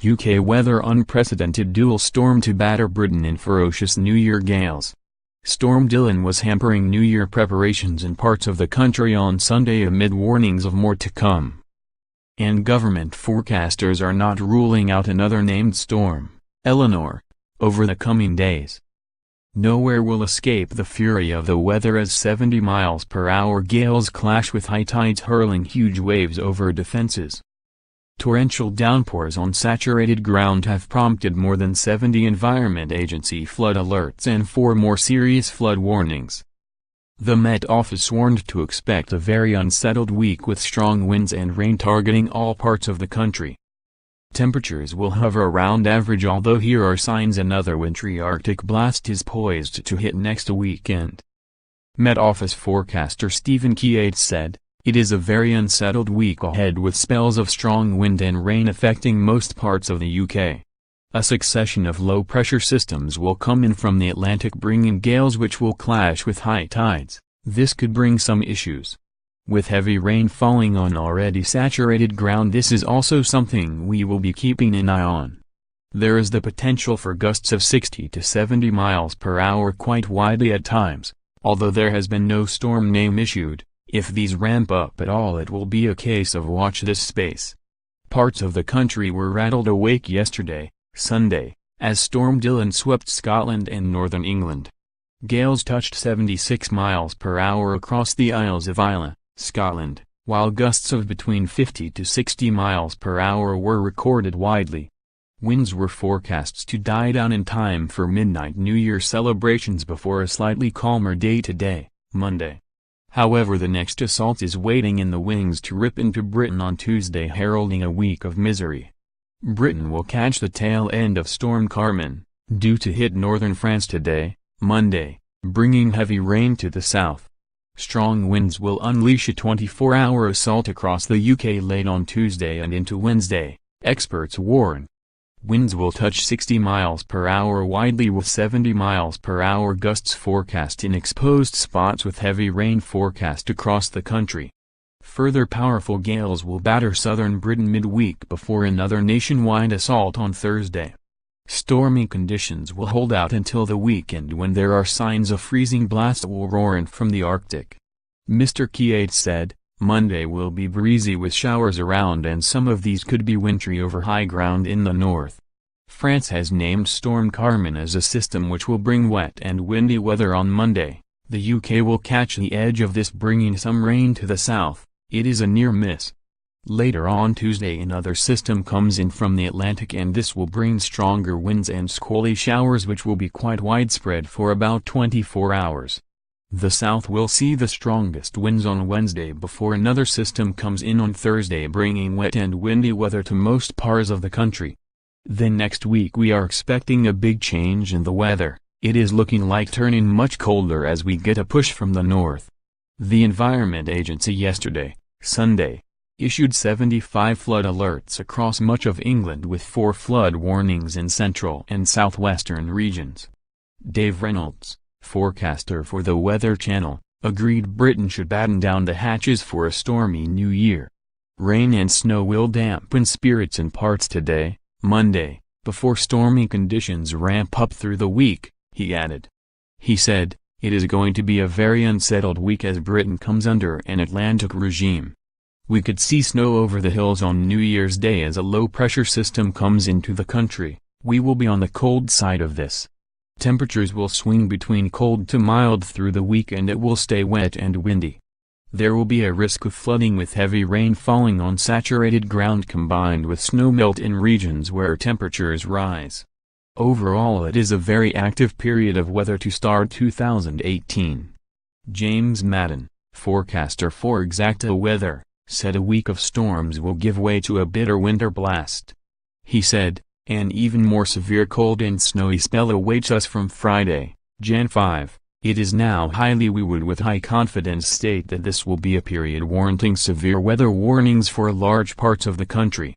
UK weather: unprecedented dual storm to batter Britain in ferocious New Year gales. Storm Dylan was hampering New Year preparations in parts of the country on Sunday amid warnings of more to come. And government forecasters are not ruling out another named storm, Eleanor, over the coming days. Nowhere will escape the fury of the weather as 70 miles per hour gales clash with high tides hurling huge waves over defenses. Torrential downpours on saturated ground have prompted more than 70 Environment Agency flood alerts and 4 more serious flood warnings. The Met Office warned to expect a very unsettled week with strong winds and rain targeting all parts of the country. Temperatures will hover around average, although here are signs another wintry Arctic blast is poised to hit next weekend. Met Office forecaster Stephen Keates said, "It is a very unsettled week ahead with spells of strong wind and rain affecting most parts of the UK. A succession of low-pressure systems will come in from the Atlantic bringing gales which will clash with high tides. This could bring some issues. With heavy rain falling on already saturated ground, this is also something we will be keeping an eye on. There is the potential for gusts of 60 to 70 miles per hour quite widely at times, although there has been no storm name issued. If these ramp up at all, it will be a case of watch this space." Parts of the country were rattled awake yesterday, Sunday, as Storm Dylan swept Scotland and northern England. Gales touched 76 miles per hour across the Isles of Islay, Scotland, while gusts of between 50 to 60 miles per hour were recorded widely. Winds were forecast to die down in time for midnight New Year celebrations before a slightly calmer day today, Monday. However, the next assault is waiting in the wings to rip into Britain on Tuesday, heralding a week of misery. Britain will catch the tail end of Storm Carmen, due to hit northern France today, Monday, bringing heavy rain to the south. Strong winds will unleash a 24-hour assault across the UK late on Tuesday and into Wednesday, experts warn. Winds will touch 60 miles per hour widely with 70 miles per hour gusts forecast in exposed spots with heavy rain forecast across the country. Further powerful gales will batter southern Britain midweek before another nationwide assault on Thursday. Stormy conditions will hold out until the weekend when there are signs of freezing blasts will roar in from the Arctic. Mr. Keates said, "Monday will be breezy with showers around and some of these could be wintry over high ground in the north." France has named Storm Carmen as a system which will bring wet and windy weather on Monday. The UK will catch the edge of this, bringing some rain to the south. It is a near miss. Later on Tuesday another system comes in from the Atlantic and this will bring stronger winds and squally showers which will be quite widespread for about 24 hours. The south will see the strongest winds on Wednesday before another system comes in on Thursday, bringing wet and windy weather to most parts of the country. Then next week we are expecting a big change in the weather. It is looking like turning much colder as we get a push from the north. The Environment Agency yesterday, Sunday, issued 75 flood alerts across much of England with 4 flood warnings in central and southwestern regions. Dave Reynolds, forecaster for the Weather Channel, agreed Britain should batten down the hatches for a stormy New Year. Rain and snow will dampen spirits in parts today, Monday, before stormy conditions ramp up through the week, he added. He said, "It is going to be a very unsettled week as Britain comes under an Atlantic regime. We could see snow over the hills on New Year's Day as a low-pressure system comes into the country. We will be on the cold side of this. Temperatures will swing between cold to mild through the week and it will stay wet and windy. There will be a risk of flooding with heavy rain falling on saturated ground combined with snowmelt in regions where temperatures rise. Overall it is a very active period of weather to start 2018. James Madden, forecaster for Exacta Weather, said a week of storms will give way to a bitter winter blast. He said, "An even more severe cold and snowy spell awaits us from Friday, Jan 5. It is now we would with high confidence state that this will be a period warranting severe weather warnings for large parts of the country."